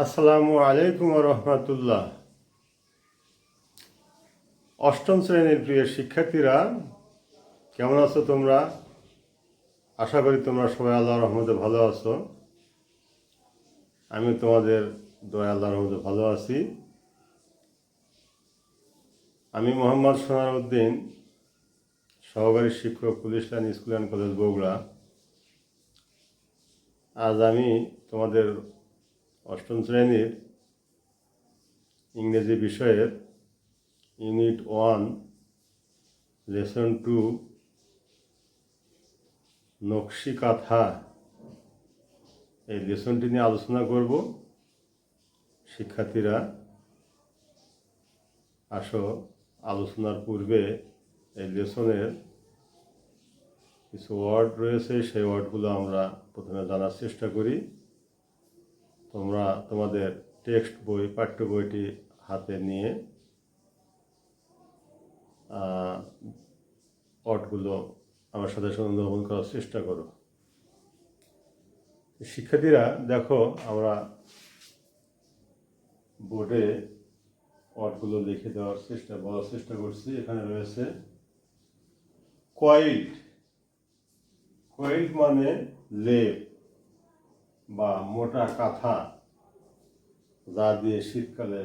আসসালামু আলাইকুম রহমতুল্লাহ। অষ্টম শ্রেণীর প্রিয় শিক্ষার্থীরা, কেমন আছো তোমরা? আশা করি তোমরা সবাই আল্লাহর রহমতে ভালো আছো। আমি তোমাদের দয়া আল্লাহর রহমতে ভালো আছি। আমি মোহাম্মদ সোনার উদ্দিন, সহকারী শিক্ষক, police line school and college, Bogura. আজ আমি তোমাদের অষ্টম শ্রেণীর ইংরেজি বিষয়ের ইউনিট 1 লেসন 2 নকশি কাঁথা এই লেসনটি নিয়ে আলোচনা করব। শিক্ষার্থীরা আসো, আলোচনার পূর্বে এই লেসনের কিছু ওয়ার্ড রয়েছে, সেই ওয়ার্ডগুলো আমরা প্রথমে জানার চেষ্টা করি। তোমরা তোমাদের টেক্সট বই, পাঠ্য বইটি হাতে নিয়ে ওয়ার্ডগুলো আমার সাথে অনুধাবন করার চেষ্টা করো। শিক্ষার্থীরা দেখো, আমরা বোর্ডে ওয়ার্ডগুলো লিখে বলার চেষ্টা করছি। এখানে রয়েছে কয়েল্ড। কয়েল্ড মানে লেপ বা মোটা কাঁথা, যা দিয়ে শীতকালে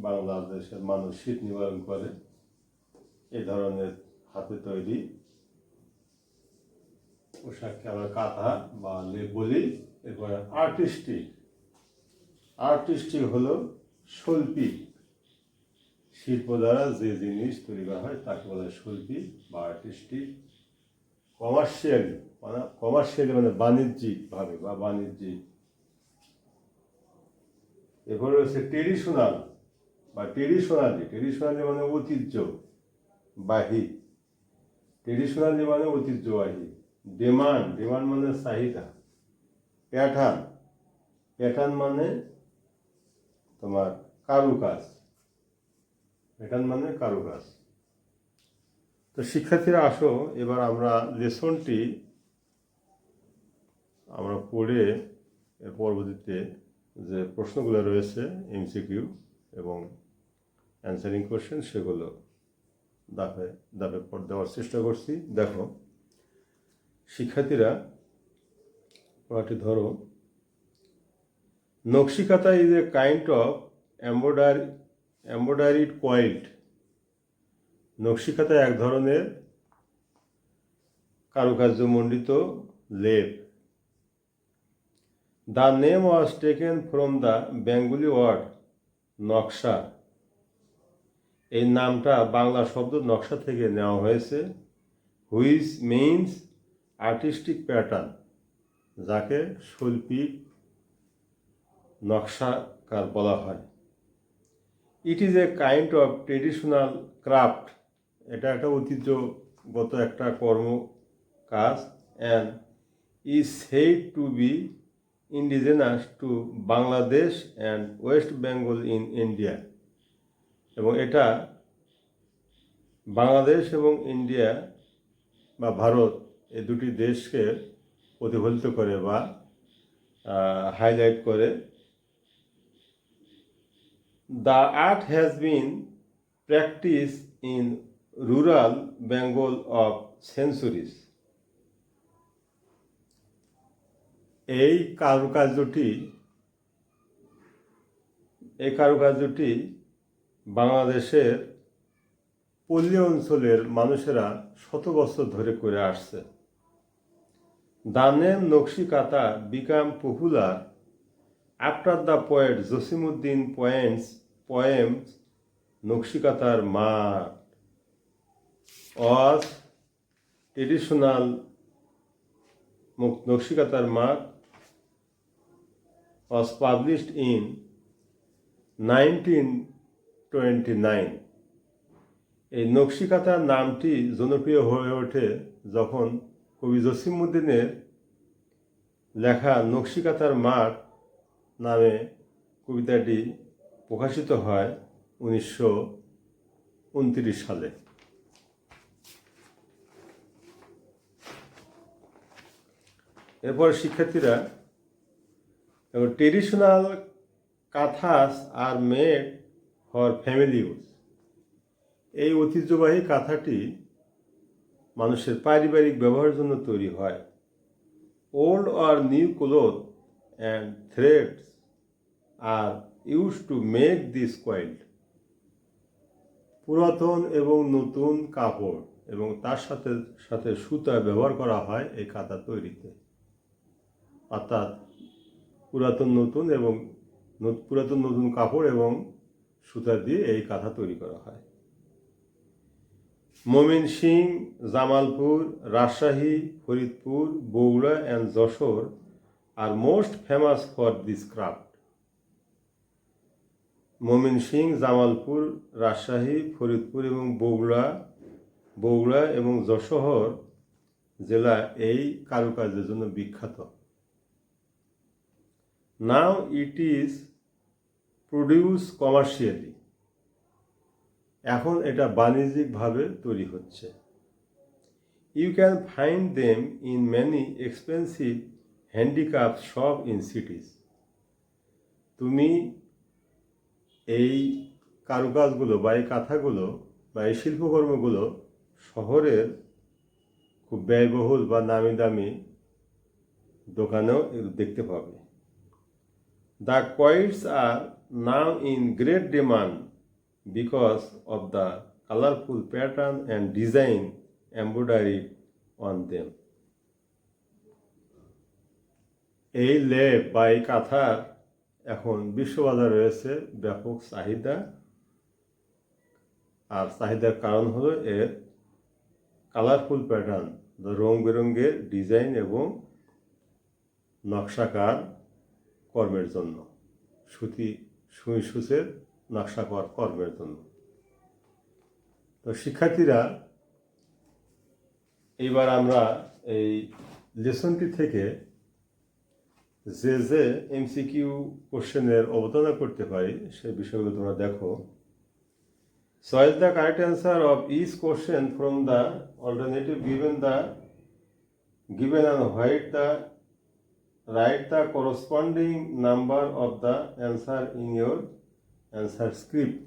বাংলাদেশের মানুষ শীত নিবারণ করে। এই ধরনের হাতে তৈরি পোশাককে আমরা কাঁথা বা লেপ বলি। এরপরে আর্টিস্টিক হলো শৈল্পিক শিল্প দ্বারা যে জিনিস তৈরি করা হয় তাকে বলা হয় শৈল্পিক বা আর্টিস্টিক। কমার্শিয়ালি মানে বাণিজ্যিকভাবে বা বাণিজ্যিক। এরপরে রয়েছে ট্রেডিশনালি মানে ঐতিহ্যবাহী। ডিমান্ড মানে চাহিদা। প্যাটার্ন মানে তোমার কারুকাজ। তো শিক্ষার্থীরা আসো, এবার আমরা লেসনটি আমরা পড়ে এর পরবর্তীতে যে প্রশ্নগুলো রয়েছে এমসিকিউ এবং অ্যান্সারিং কোশ্চেন, সেগুলো ধাপে ধাপে দেওয়ার চেষ্টা করছি। দেখো শিক্ষার্থীরা, পড়াটি ধরো। Nakshi kantha is a kind of embroidered quilt. নকশি কাঁথা এক ধরনের কারুকার্যমণ্ডিত লেপ। The name was taken from the Bengali word naksha. এই নামটা বাংলা শব্দ নকশা থেকে নেওয়া হয়েছে। হুইচ মিনস আর্টিস্টিক প্যাটার্ন, যাকে শৈল্পিক নকশাকার বলা হয়। It is a kind of traditional craft. এটা একটা ঐতিহ্যগত একটা কর্ম কাজ। And is said to be indigenous to Bangladesh and West Bengal in India. এবং এটা বাংলাদেশ এবং ইন্ডিয়া বা ভারত, এই দুটি দেশকে প্রতিফলিত করে বা হাইলাইট করে। The art has been practice in rural Bengal of centuries. এই কারুকার্যটি বাংলাদেশের পল্লী অঞ্চলের মানুষেরা শত বছর ধরে করে আসছে। দ্য নেম নকশি কাঁথা become popular after the poet Jasimuddin poems নকশি কাঁথার মাঠ was traditional. নকশি কাঁথার মাঠ was published in 1929. এই নকশি কাঁথার নামটি জনপ্রিয় হয়ে ওঠে যখন কবি জসিমউদ্দিনের লেখা নকশি কাঁথার মাঠ নামে কবিতাটি প্রকাশিত হয় 1929 সালে। এরপর শিক্ষার্থীরা, traditional kanthas are made for family use. এই ঐতিহ্যবাহী কাঁথাটি মানুষের পারিবারিক ব্যবহারের জন্য তৈরি হয়। Old are new cloth and threads are use to make this quilt. পুরাতন এবং নতুন কাপড় এবং তার সাথে সাথে সুতা ব্যবহার করা হয় এই কাঁথা তৈরিতে। অর্থাৎ পুরাতন নতুন কাপড় এবং সুতা দিয়ে এই কাঁথা তৈরি করা হয়। Mymensingh, Jamalpur, Rajshahi, Faridpur, Bogura and Jessore are most famous for this craft. Mymensingh, Jamalpur, Rajshahi, Faridpur এবং বগুড়া এবং যশোর জেলা এই কারুকার্যের জন্য বিখ্যাত। Now it is produce commercially. এখন এটা বাণিজ্যিকভাবে তৈরি হচ্ছে। You can find them in many expensive handicraft shop in cities. তুমি এই কারুকাজগুলো বা এই কাঁথাগুলো বা এই শিল্পকর্মগুলো শহরের খুব ব্যয়বহুল বা নামি দামি দোকানেও দেখতে পাবে। The quilts are now in great demand because of the colourful pattern and design embroidery on them. এই লেপ বা এই কাঁথার এখন বিশ্ববাজারে রয়েছে ব্যাপক চাহিদা। আর চাহিদার কারণ হলো এর কালারফুল প্যাটার্ন, রং বেরঙের ডিজাইন এবং নকশাকার কর্মের জন্য, সুই সুচের নকশাকার কর্মের জন্য। তো শিক্ষার্থীরা, এইবার আমরা এই লেসনটি থেকে যে এমসিকিউ কোশ্চেনের অবতারণা করতে পারি সেই বিষয়গুলো তোমরা দেখো। Choose the correct answer of each question from the alternative given and write the corresponding number of the answer in your answer script.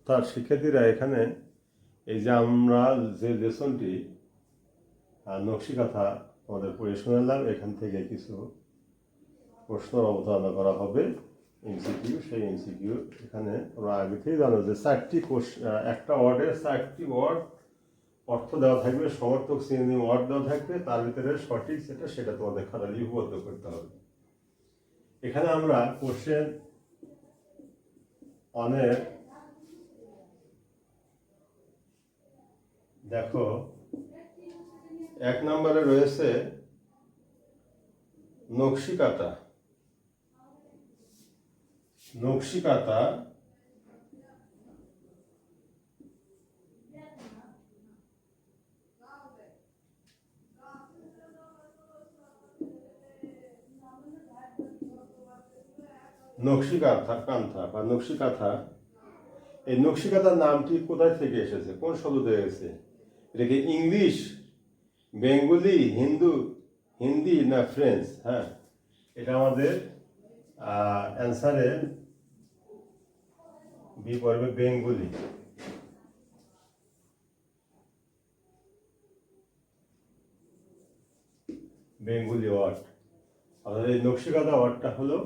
তার শিক্ষার্থীরা এখানে এই যে আমরা যে লেসনটি নকশিকাঁথা আমাদের পড়ে শোনালাম, এখান থেকে কিছু প্রশ্ন অবতারণা করা হবে এমসিকিউ। সেই এমসিকিউ এখানে তোমরা আগে থেকেই জানো যে একটা ওয়ার্ডের 4টি ওয়ার্ড অর্থ দেওয়া থাকবে, সমর্থক সিনোনিম ওয়ার্ড দেওয়া থাকবে, তার ভিতরে সঠিক সেটা তোমাদের খাতা লিপিবদ্ধ করতে হবে। এখানে আমরা কোশ্চেন অনেক দেখো 1 নম্বরে রয়েছে নকশিকাঁথা। নকশিকাঁথা কান্থা বা নকশিকাঁথা, এই নকশিকাঁথার নামটি কোথায় থেকে এসেছে, কোন শব্দ থেকে এসেছে? এটা কি ইংলিশ, বেঙ্গলি, হিন্দি না ফ্রেঞ্চ? হ্যাঁ, এটা আমাদের অ্যান্সারে বি পড়বে বেঙ্গলি। বেঙ্গলি ওয়ার্ড, আমাদের এই নকশিকাঁথা ওয়ার্ডটা হলো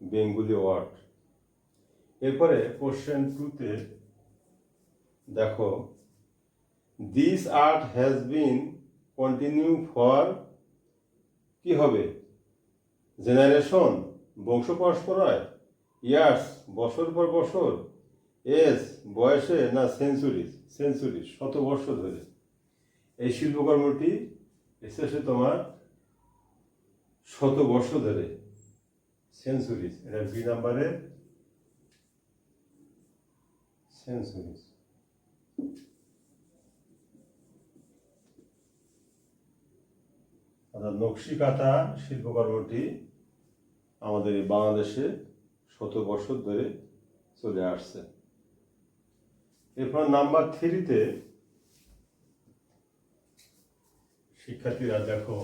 বেঙ্গলি ওয়ার্ড। এরপরে কোশ্চেন 2তে দেখো, this art has been continue for, কি হবে? জেনারেশন, বংশ পরম্পরায়, ইয়ার্স, বছর পর বছর, এজ, বয়সে, না সেঞ্চুরি, শত বর্ষ ধরে। এই শিল্পকর্মটি এসেছে তোমার শত বর্ষ ধরে, সেঞ্চুরিজ। এটা বি নাম্বারে সেঞ্চুরিজ। অর্থাৎ নকশিকাঁথা শিল্পকর্মটি আমাদের এই বাংলাদেশে শত বছর ধরে চলে আসছে। এরপর নাম্বার 3তে শিক্ষার্থীরা দেখো,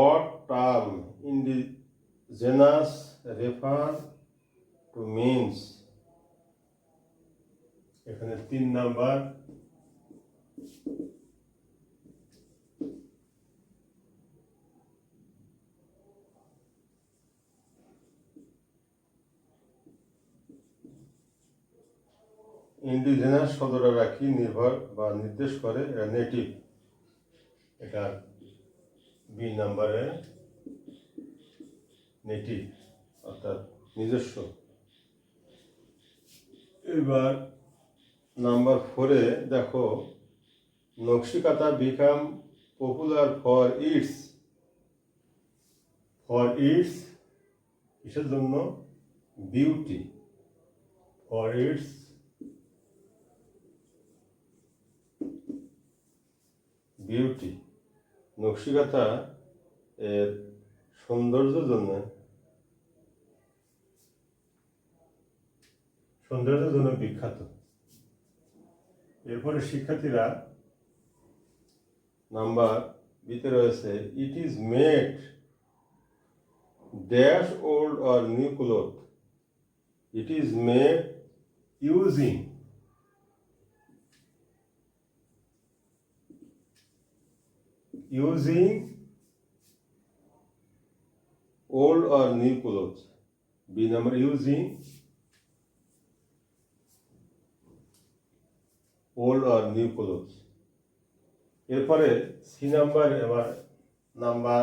what term indigenous refer to means? এখানে 3 নাম্বার। ইন্ডিজেনাস শব্দটা কি নির্ভর বা নির্দেশ করে? এটা নেটিভ, এটা বি নাম্বারে নেটিভ অর্থাৎ নিজস্ব। এবার নাম্বার 4-এ দেখো, Nakshi Kantha become popular for its কিসের জন্য? Beauty, for its beauty. Nakshi Kantha এর সৌন্দর্যের জন্য বিখ্যাত। এরপরে শিক্ষার্থীরা নাম্বার বিতে রয়েছে, it is made dash old or new cloth. It is made using old or new clothes. B number, using old or new clothes. এরপরে সি নাম্বার, এবার নাম্বার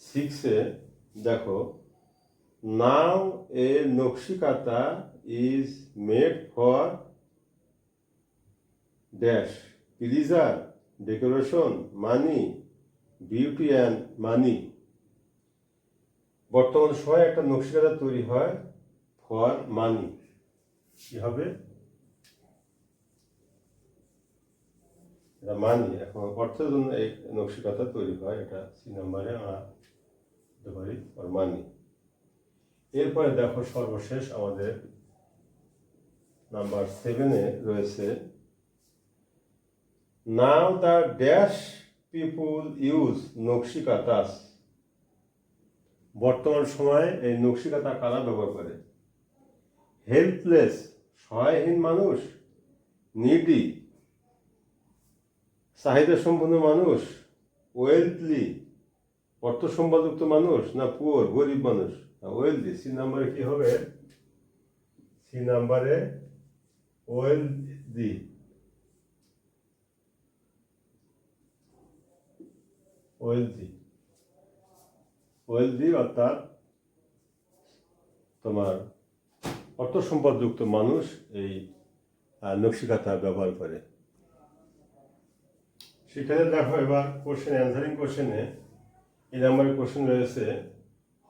6-এ দেখো, now a nakshi kantha is made for dash pleasure, decoration, money, beauty and money. বর্তমান সময়ে একটা নকশিকাঁথা তৈরি হয় for money. কি হবে? এটা মানি, এখন অর্থের জন্য এই নকশিকাঁথা তৈরি হয়। এটা সি নাম্বারে আমরা দিতে পারি ফর মানি। এরপরে দেখো সর্বশেষ আমাদের নাম্বার 7-এ রয়েছে, নাও দ্য ড্যাশ পিপুল ইউজ নকশিকাঁথাস। বর্তমান সময়ে এই নকশিকাঁথা কারা ব্যবহার করে? হেল্পলেস, সহায়হীন মানুষ, নিডি, চাহিদা সম্পন্ন মানুষ, ওয়েলথলি, অর্থ সম্পদযুক্ত মানুষ, না পুয়ার, গরিব মানুষ? ওয়েলথি। সি নাম্বারে কি হবে? সি নাম্বারে ওয়েলথি। ওয়েলথি অর্থাৎ তোমার অর্থ সম্পদযুক্ত মানুষ এই নকশিকাঁথা ব্যবহার করে। সেখানে দেখো এবার কোশ্চেন, অ্যান্সারিং কোশ্চেনে এই নাম্বারের কোশ্চেন রয়েছে,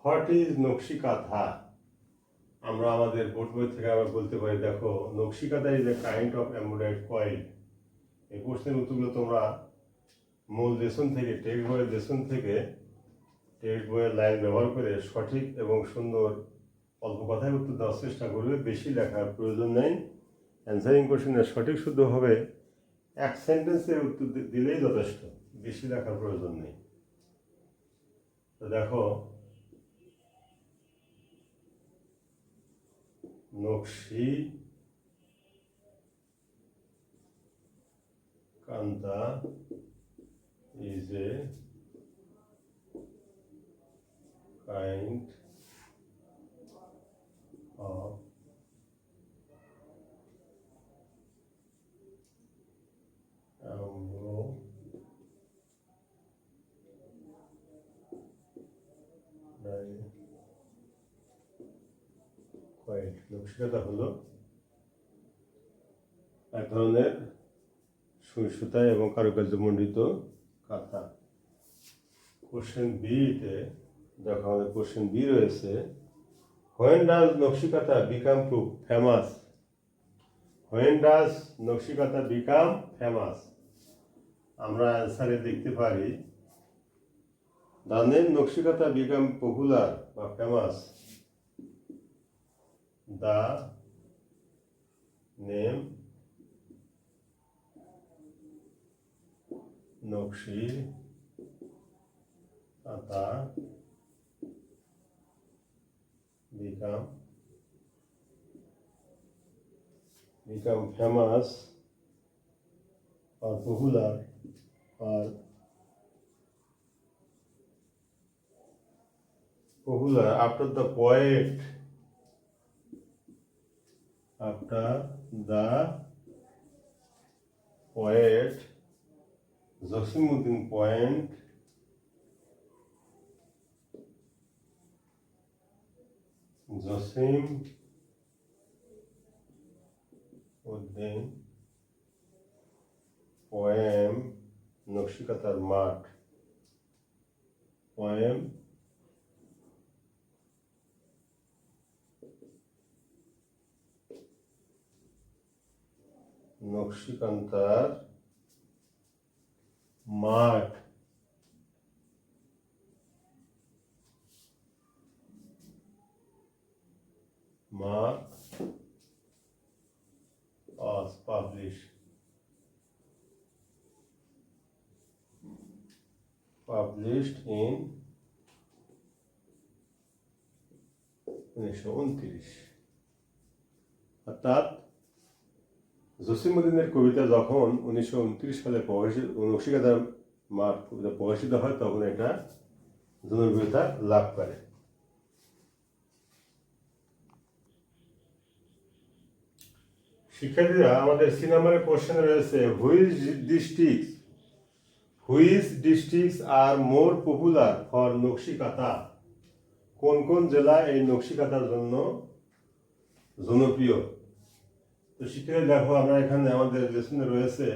হোয়াট ইজ নকশিকাঁথা? আমরা আমাদের বোর্ড বই থেকে আবার বলতে পারি, দেখো, Nakshi Kantha is a kind of embroidery coil. এই প্রশ্নের উত্তরগুলো তোমরা মূল লেসন থেকে, টেক্সট বইয়ের লেসন থেকে, টেক্সট বইয়ের লাইন ব্যবহার করে সঠিক এবং সুন্দর অল্প কথায় উত্তর দেওয়ার চেষ্টা করবে। বেশি লেখার প্রয়োজন নেই। অ্যান্সারিং কোশ্চেনের সঠিক শুদ্ধ হবে 1 সেন্টেন্সে উত্তর দিলেই যথেষ্ট, বেশি লেখার প্রয়োজন নেই। তো দেখো, Nakshi Kantha is a kind of Nakshi Kantha হলো এক ধরনের সুই সুতায় এবং কারুকার্যমণ্ডিত কাঁথা। কোশ্চেন বিতে দেখো, আমাদের কোশ্চেন বি রয়েছে, when does Nakshi Kantha become famous? When does Nakshi Kantha become famous? আমরা অ্যান্সারে দেখতে পারি, the name Nakshi Kantha become popular বা ফেমাস। দ্য নেম নকশিকাঁথা কাঁথা become famous or popular after the poet Josimuddin Point poem নকশিকাঁথার মাঠ poem নকশিকাঁথার মাঠ was published in 1929। অর্থাৎ জসিমউদ্দিনের কবিতা যখন 1929 সালে নকশিকাঁথার মাঠ কবিতা প্রকাশিত হয় তখন এটা জনপ্রিয়তা লাভ করে। শিক্ষার্থীরা, আমাদের সি নাম্বারের কোশ্চেন রয়েছে which districts are more popular for nakshi kantha. কোন কোন জেলা এই নকশিকাঁথার জন্য জনপ্রিয়? তো শিক্ষার্থী দেখো, আমরা এখানে আমাদের লেসনে রয়েছে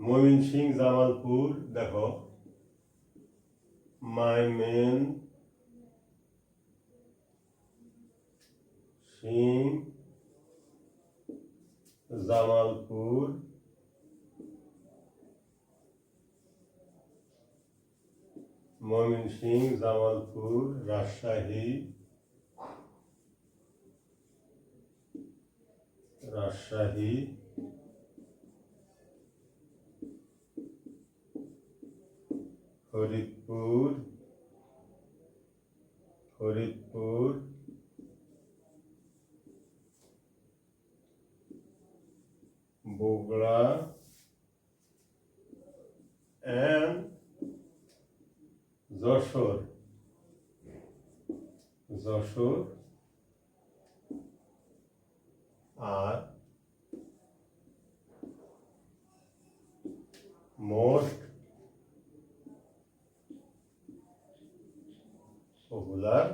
ময়মনসিংহ, জামালপুর। দেখো Mymensingh, Jamalpur, Rajshahi, Faridpur, Bogura and Jessore are most popular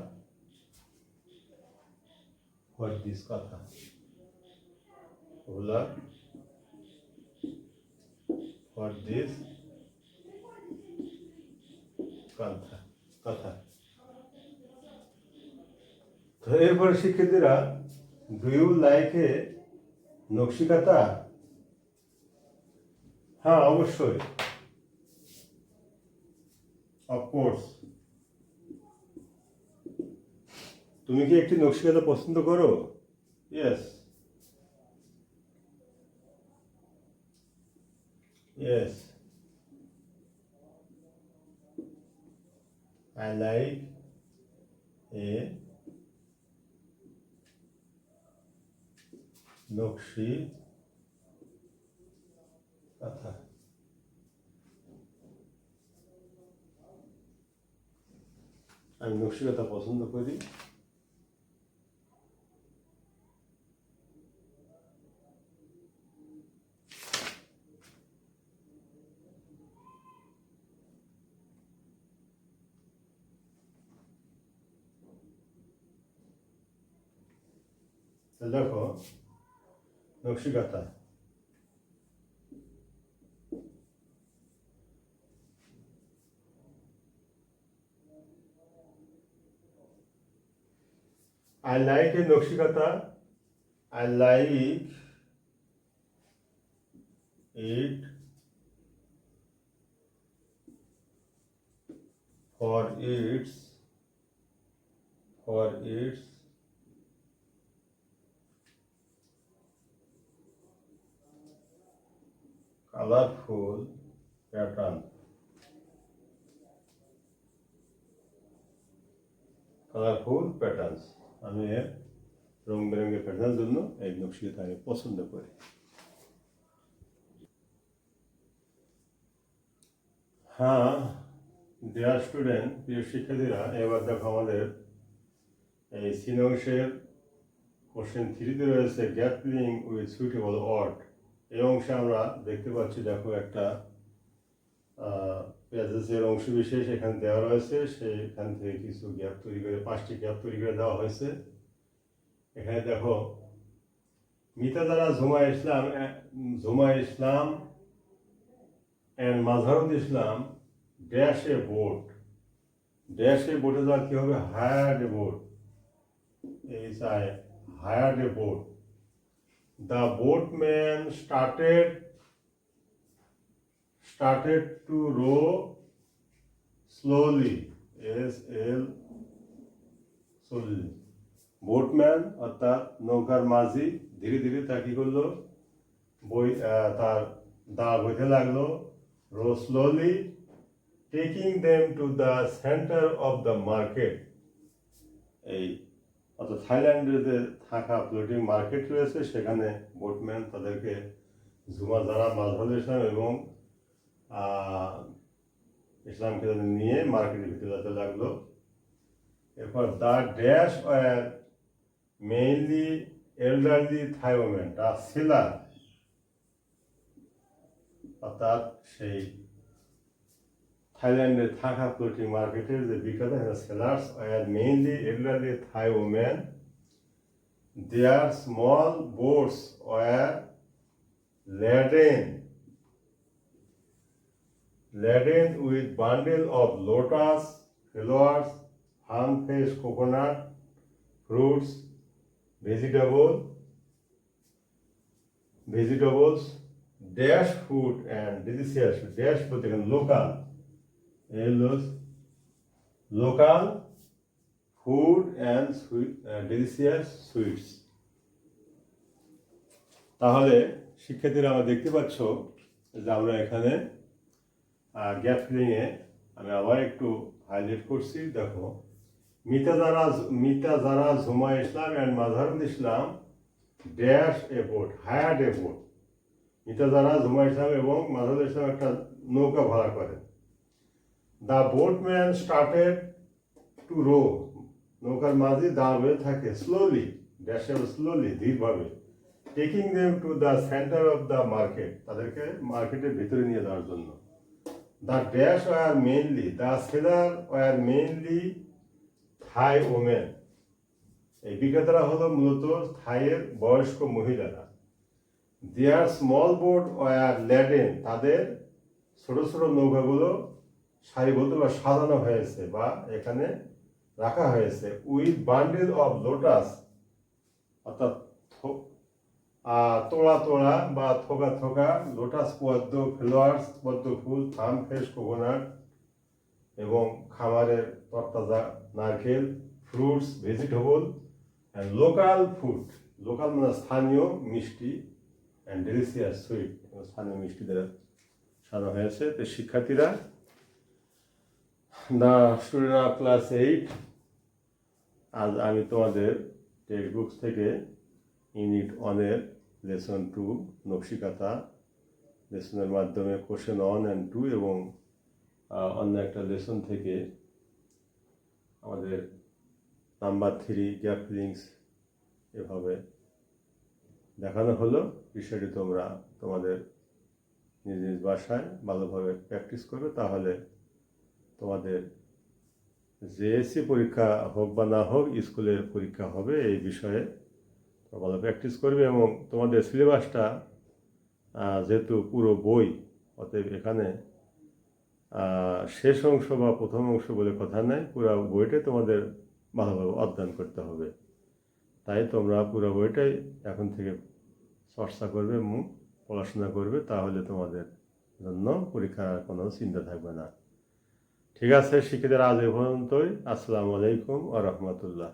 for this katha. Popular for this katha. তো এরপরে শিক্ষার্থীরা, do you like a nakshi kantha? হ্যাঁ, অবশ্যই, অফকোর্স। তুমি কি একটি নকশিকাঁথা পছন্দ করো? Yes, I like a nakshi kantha. আমি নকশিকাঁথা পছন্দ করি। দেখো নকশিকাঁথা, I like a nakshi kantha, I like it for its colorful pattern colourful patterns. আমি এর রং বেরঙের প্যাটার্নের জন্য এই নকশিটা আমি পছন্দ করি। হ্যাঁ ডিয়ার স্টুডেন্ট, প্রিয় শিক্ষার্থীরা, এবার দেখো আমাদের এই সিন অংশের কোশ্চেন 3-তে রয়েছে gap filling with suitable word. এই অংশে আমরা দেখতে পাচ্ছি, দেখো একটা পেজের অংশ বিশেষ এখানে দেওয়া রয়েছে, সেখান থেকে কিছু গ্যাপ তৈরি করে 5টি গ্যাপ তৈরি করে দেওয়া হয়েছে। এখানে দেখো মিতা দ্বারা Jhuma Islam and Mazharul Islam dash a boat. Dash a বোটে যাওয়া কি হবে? Hired a boat. hired a boat. The boatman started to row slowly. slowly. Boatman অর্থাৎ নৌকার মাঝি ধীরে ধীরে তা কি করলো? তার দাঁড় বইতে লাগলো। Row slowly taking them to the centre of the market. এই অর্থাৎ থাইল্যান্ডের যে থাকা ফ্লোটিং মার্কেট রয়েছে, সেখানে বোটম্যান তাদেরকে ঝুমা যারা মাজহারুল ইসলাম এবং ইসলামকে নিয়ে মার্কেটের ভিতরে যেতে লাগলো। এরপর the dash were mainly elderly Thai women, the seller অর্থাৎ সেই থাইল্যান্ডের থাকা ফ্লোটিং মার্কেটের যে বিক্রেতা sellers were mainly elderly Thai women. There small boats were laden with bundle of lotus flowers, palm-fresh coconut, fruits, vegetables, dash food and delicious dash বলতে গেলে local food and delicious sweets। তাহলে শিক্ষার্থীরা আমরা দেখতে পাচ্ছ যে আমরা এখানে গ্যাপ ফিলিংয়ে আমি আবার একটু হাইলাইট করছি। দেখো মিতা যারা Jhuma Islam and Mazharul Islam dash a boat, hired a boat. Mita যারা ঝুমা ইসলাম এবং মাজহারুল ইসলাম একটা নৌকা ভাড়া করেন। The boatman started to row, নৌকার মাঝি দাঁড় হয়ে থাকে। স্লোলি ড্যাশ এ স্লোলি ধীরভাবে। Taking them to the centre of the market, তাদেরকে মার্কেটের ভিতরে নিয়ে যাওয়ার জন্য। The dash were mainly, the seller were mainly Thai women. এই বিক্রেতারা হলো মূলত থাইয়ের বয়স্ক মহিলারা। Their small boat were laden, তাদের ছোট ছোট নৌকাগুলো সারিবদ্ধ বা সাজানো হয়েছে বা এখানে রাখা হয়েছে। উইথ বান্ডেল অফ লোটাস, অর্থাৎ তোড়া তোড়া বা থোকা থোকা লোটাস পদ্ম, ফ্লাওয়ার্স পদ্ম ফুল, ফার্ম ফ্রেশ কোকোনাট এবং খামারের তরতাজা নারকেল, fruits, vegetable and local food. Local মানে স্থানীয় মিষ্টি, অ্যান্ড ডেলিসিয়াস সুইট, স্থানীয় মিষ্টি দ্বারা সাজানো হয়েছে। তো শিক্ষার্থীরা, দ্য স্টুডেন্ট অফ ক্লাস 8, আজ আমি তোমাদের টেক্সট বুকস থেকে ইউনিট 1-এর লেসন 2 নকশিকাতা লেসনের মাধ্যমে কোশ্চেন 1 and 2 এবং অন্য একটা লেসন থেকে আমাদের নাম্বার 3 গ্যাপ ফিলিংস এভাবে দেখানো হলো। বিষয়টি তোমরা তোমাদের নিজ নিজ বাসায় ভালোভাবে প্র্যাকটিস করবে, তাহলে তোমাদের জেএসসি পরীক্ষা হোক বা না হোক, স্কুলের পরীক্ষা হবে এই বিষয়ে ভালো প্র্যাকটিস করবে। এবং তোমাদের সিলেবাসটা যেহেতু পুরো বই, অতএব এখানে শেষ অংশ বা প্রথম অংশ বলে কথা নাই, পুরো বইটাই তোমাদের ভালোভাবে অধ্যয়ন করতে হবে। তাই তোমরা পুরো বইটাই এখন থেকে চর্চা করবে এবং পড়াশোনা করবে, তাহলে তোমাদের জন্য পরীক্ষার কোনো চিন্তা থাকবে না। ঠিক আছে শিক্ষিতরা, আজ এ পর্যন্তই। আসসালামু আলাইকুম ওয়া রাহমাতুল্লাহ।